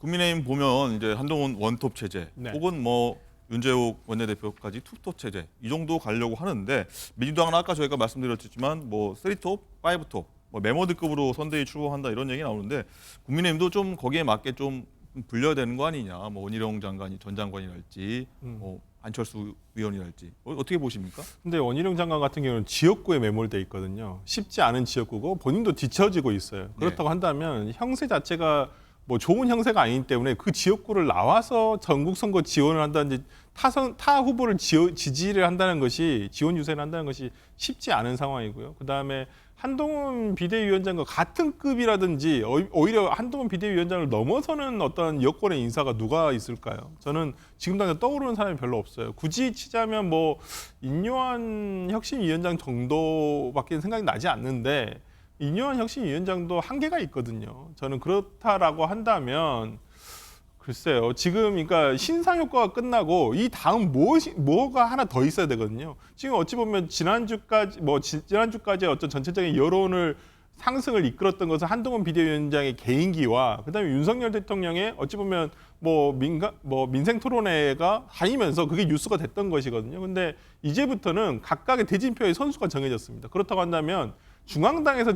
국민의힘 보면 이제 한동훈 원톱 체제 네. 혹은 뭐 윤재욱 원내대표까지 투톱 체제 이 정도 가려고 하는데 민주당은 아까 저희가 말씀드렸지만 뭐 3톱, 5톱 뭐 메모드급으로 선대위 출범한다 이런 얘기 나오는데 국민의힘도 좀 거기에 맞게 좀 불려야 되는 거 아니냐. 뭐 원희룡 장관이 전 장관이랄지 뭐 안철수 위원이랄지 어떻게 보십니까? 근데 원희룡 장관 같은 경우는 지역구에 매몰돼 있거든요. 쉽지 않은 지역구고 본인도 뒤처지고 있어요. 그렇다고 한다면 형세 자체가 뭐 좋은 형세가 아니기 때문에 그 지역구를 나와서 전국 선거 지원을 한다든지 타 후보를 지지를 한다는 것이 지원 유세를 한다는 것이 쉽지 않은 상황이고요. 그다음에 한동훈 비대위원장과 같은 급이라든지 오히려 한동훈 비대위원장을 넘어서는 어떤 여권의 인사가 누가 있을까요? 저는 지금 당장 떠오르는 사람이 별로 없어요. 굳이 치자면 뭐 인요한 혁신위원장 정도밖에 생각이 나지 않는데 인요한 혁신위원장도 한계가 있거든요. 저는 그렇다라고 한다면 글쎄요. 지금 그러니까 신상 효과가 끝나고 이 다음 뭐가 하나 더 있어야 되거든요. 지금 어찌 보면 지난주까지 어떤 전체적인 여론을 상승을 이끌었던 것은 한동훈 비대위원장의 개인기와 그다음에 윤석열 대통령의 어찌 보면 민생 토론회가 다니면서 그게 뉴스가 됐던 것이거든요. 근데 이제부터는 각각의 대진표의 선수가 정해졌습니다. 그렇다고 한다면 중앙당에서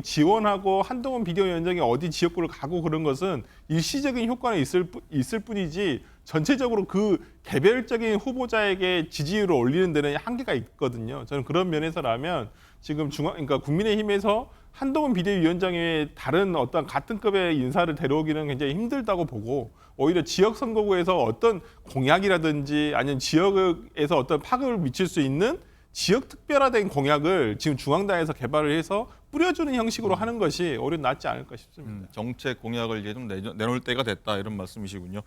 지원하고 한동훈 비대위원장이 어디 지역구를 가고 그런 것은 일시적인 효과는 있을 뿐이지 전체적으로 그 개별적인 후보자에게 지지율을 올리는 데는 한계가 있거든요. 저는 그런 면에서라면 지금 그러니까 국민의힘에서 한동훈 비대위원장의 다른 어떤 같은 급의 인사를 데려오기는 굉장히 힘들다고 보고 오히려 지역 선거구에서 어떤 공약이라든지 아니면 지역에서 어떤 파급을 미칠 수 있는 지역 특별화된 공약을 지금 중앙당에서 개발을 해서 뿌려주는 형식으로 하는 것이 오히려 낫지 않을까 싶습니다. 정책 공약을 이제 좀 내놓을 때가 됐다 이런 말씀이시군요.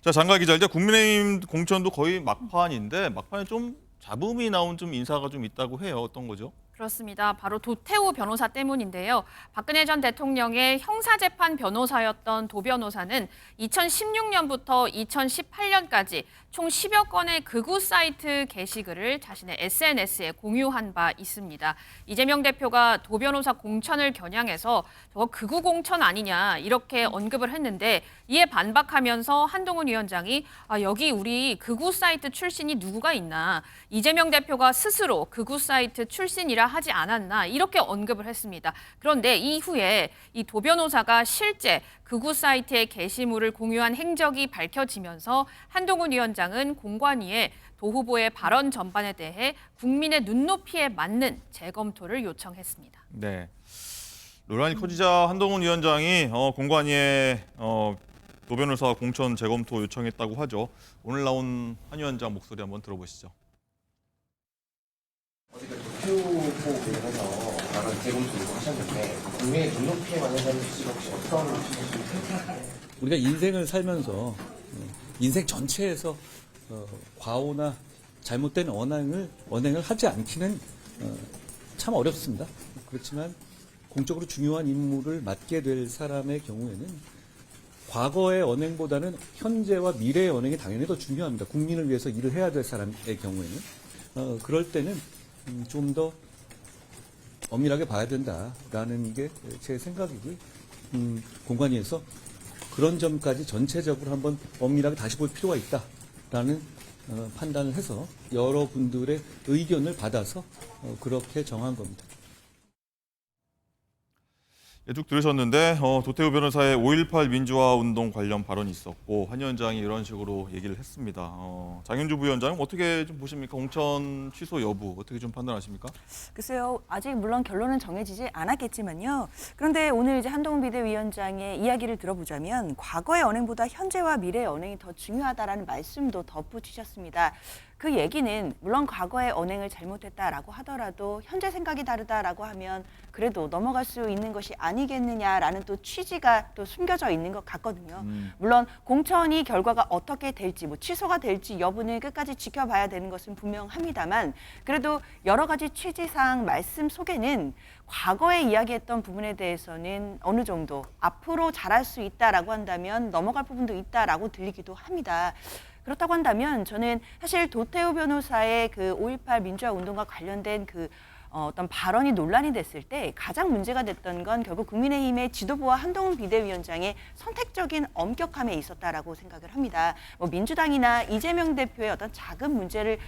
자, 장가 기자, 이제 국민의힘 공천도 거의 막판인데 막판에 좀 잡음이 나온 좀 인사가 좀 있다고 해요. 어떤 거죠? 그렇습니다. 바로 도태우 변호사 때문인데요. 박근혜 전 대통령의 형사재판 변호사였던 도 변호사는 2016년부터 2018년까지 총 10여 건의 극우 사이트 게시글을 자신의 SNS에 공유한 바 있습니다. 이재명 대표가 도 변호사 공천을 겨냥해서 저거 극우 공천 아니냐 이렇게 언급을 했는데 이에 반박하면서 한동훈 위원장이 여기 우리 극우 사이트 출신이 누구가 있나 이재명 대표가 스스로 극우 사이트 출신이라 하지 않았나 이렇게 언급을 했습니다. 그런데 이후에 이 도 변호사가 실제 극우 사이트의 게시물을 공유한 행적이 밝혀지면서 한동훈 위원장은 공관위에 도 후보의 발언 전반에 대해 국민의 눈높이에 맞는 재검토를 요청했습니다. 네. 논란이 커지자 한동훈 위원장이 공관위에 도 변호사 공천 재검토 요청했다고 하죠. 오늘 나온 한 위원장 목소리 한번 들어보시죠. 어제가 도쿄 후보에서 발언 재검토 요구하셨는데 국민의 눈높이에 맞는 자유시 혹시 어떤 우리가 인생을 살면서 인생 전체에서 과오나 잘못된 언행을 하지 않기는 참 어렵습니다. 그렇지만 공적으로 중요한 임무를 맡게 될 사람의 경우에는 과거의 언행보다는 현재와 미래의 언행이 당연히 더 중요합니다. 국민을 위해서 일을 해야 될 사람의 경우에는 그럴 때는 좀 더 엄밀하게 봐야 된다라는 게 제 생각이고요. 공관위에서 그런 점까지 전체적으로 한번 엄밀하게 다시 볼 필요가 있다라는 판단을 해서 여러분들의 의견을 받아서 그렇게 정한 겁니다. 예, 쭉 들으셨는데 도태우 변호사의 5.18 민주화 운동 관련 발언이 있었고 한 위원장이 이런 식으로 얘기를 했습니다. 장윤주 부위원장은 어떻게 좀 보십니까? 공천 취소 여부 어떻게 좀 판단하십니까? 글쎄요, 아직 물론 결론은 정해지지 않았겠지만요. 그런데 오늘 이제 한동훈 비대위원장의 이야기를 들어보자면 과거의 언행보다 현재와 미래의 언행이 더 중요하다라는 말씀도 덧붙이셨습니다. 그 얘기는 물론 과거의 언행을 잘못했다라고 하더라도 현재 생각이 다르다라고 하면 그래도 넘어갈 수 있는 것이 아니겠느냐라는 또 취지가 또 숨겨져 있는 것 같거든요. 물론 공천이 결과가 어떻게 될지 뭐 취소가 될지 여부는 끝까지 지켜봐야 되는 것은 분명합니다만 그래도 여러 가지 취지상 말씀 속에는 과거에 이야기했던 부분에 대해서는 어느 정도 앞으로 잘할 수 있다라고 한다면 넘어갈 부분도 있다라고 들리기도 합니다. 그렇다고 한다면 저는 사실 도태우 변호사의 그 5.18 민주화 운동과 관련된 그 어떤 발언이 논란이 됐을 때 가장 문제가 됐던 건 결국 국민의힘의 지도부와 한동훈 비대위원장의 선택적인 엄격함에 있었다라고 생각을 합니다. 뭐 민주당이나 이재명 대표의 어떤 작은 문제를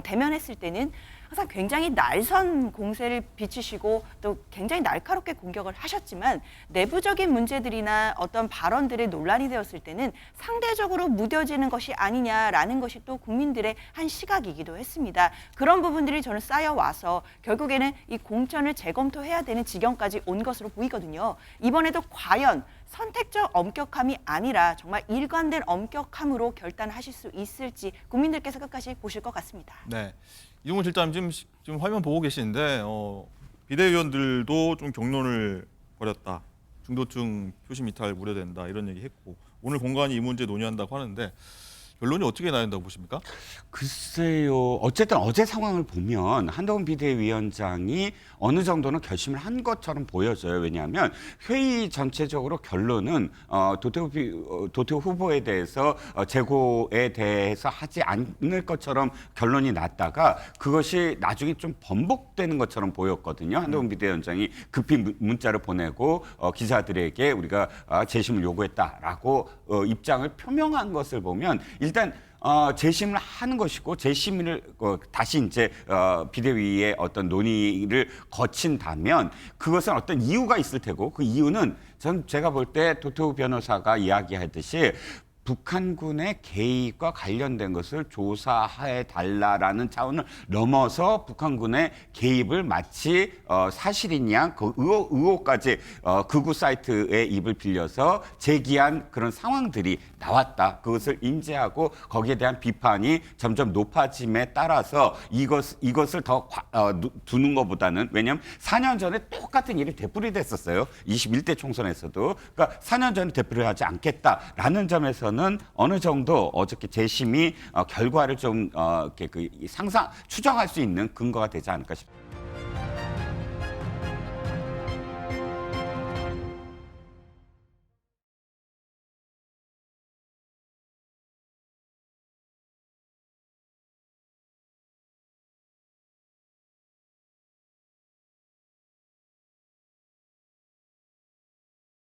대면했을 때는 항상 굉장히 날선 공세를 비치시고 또 굉장히 날카롭게 공격을 하셨지만 내부적인 문제들이나 어떤 발언들이 논란이 되었을 때는 상대적으로 무뎌지는 것이 아니냐라는 것이 또 국민들의 한 시각이기도 했습니다. 그런 부분들이 저는 쌓여와서 결국에는 이 공천을 재검토해야 되는 지경까지 온 것으로 보이거든요. 이번에도 과연 선택적 엄격함이 아니라 정말 일관된 엄격함으로 결단하실 수 있을지 국민들께서 끝까지 보실 것 같습니다. 네. 이종훈 실장님 지금 화면 보고 계시는데 비대위원들도 좀 격론을 벌였다. 중도층 표심 이탈 우려된다. 이런 얘기했고 오늘 공간이 이 문제 논의한다고 하는데 결론이 어떻게 나야 된다고 보십니까? 글쎄요. 어쨌든 어제 상황을 보면 한동훈 비대위원장이 어느 정도는 결심을 한 것처럼 보여져요. 왜냐하면 회의 전체적으로 결론은 도태우 후보에 대해서 재고에 대해서 하지 않을 것처럼 결론이 났다가 그것이 나중에 좀 번복되는 것처럼 보였거든요. 한동훈 비대위원장이 급히 문자를 보내고 기자들에게 우리가 재심을 요구했다라고 입장을 표명한 것을 보면 일단 재심을 하는 것이고 재심을 다시 이제 비대위의 어떤 논의를 거친다면 그것은 어떤 이유가 있을 테고 그 이유는 제가 볼 때 도태우 변호사가 이야기하듯이 북한군의 개입과 관련된 것을 조사해 달라라는 차원을 넘어서 북한군의 개입을 마치 사실이냐 그 의혹까지 극우 사이트의 입을 빌려서 제기한 그런 상황들이 나왔다. 그것을 인지하고 거기에 대한 비판이 점점 높아짐에 따라서 이것을 더 두는 것보다는 왜냐하면 4년 전에 똑같은 일이 되풀이됐었어요. 21대 총선에서도. 그러니까 4년 전에 되풀이하지 않겠다라는 점에서는 어느 정도 어저께 재심이 결과를 좀 추정할 수 있는 근거가 되지 않을까 싶습니다.